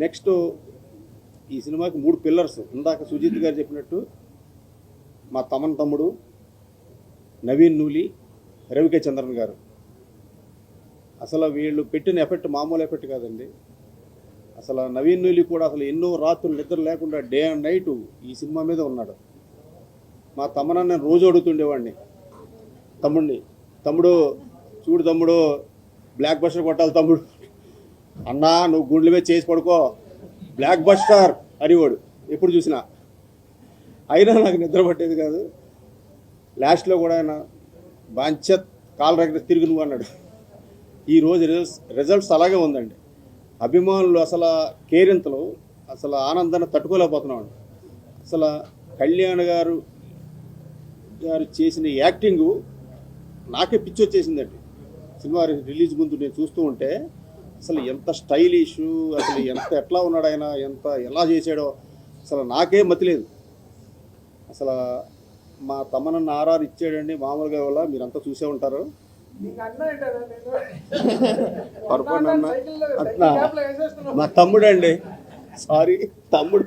Next ఈ సినిమాకి 3 pillars. ఇందాక సుజిత్ గారు చెప్పినట్టు మా తమ్ముడు నవీన్ నూలి, రవికే చంద్రన్ గారు. అసలు వీళ్ళు పెట్టిన ఎఫెక్ట్ మామూలు ఎఫెక్ట్ కాదండి. అసలు నవీన్ నూలి కూడా అసలు ఎన్నో రాత్రులు నిద్ర లేకుండా డే అండ్ నైట్ ఈ సినిమా మీద ఉన్నాడు. మా తమ్ముడు నేను రోజు అడుగుతుండేవాడిని, తమ్ముడు చూడు తమ్ముడు, బ్లాక్ బస్టర్ కొట్టాలి తమ్ముడు, అన్నా నువ్వు గుండెల మీద చేసి పడుకో, బ్లాక్ బస్టర్ అనేవాడు ఎప్పుడు చూసినా. అయినా నాకు నిద్ర పట్టేది కాదు. లాస్ట్లో కూడా ఆయన బాంచత్ కాలు రగడ తిరిగి నువ్వు అన్నాడు. ఈరోజు రిజల్ట్స్ అలాగే ఉందండి. అభిమానులు అసలు కేరింతలు, అసలు ఆనందాన్ని తట్టుకోలేకపోతున్నాం. అసలు కళ్యాణ్ గారు చేసిన యాక్టింగు నాకే పిచ్చి వచ్చేసిందండి. సినిమా రిలీజ్ ముందు నేను చూస్తూ ఉంటే అసలు ఎంత స్టైలిష్, అసలు ఎట్లా ఉన్నాడు ఆయన, ఎలా చేశాడో అసలు నాకే మతిలేదు. అసలు మా తమ్మనన్న ఆర్ఆర్ ఇచ్చాడండి మామూలుగా. వల్ల మీరంతా చూసే ఉంటారు. మా తమ్ముడు అండి, సారీ తమ్ముడు.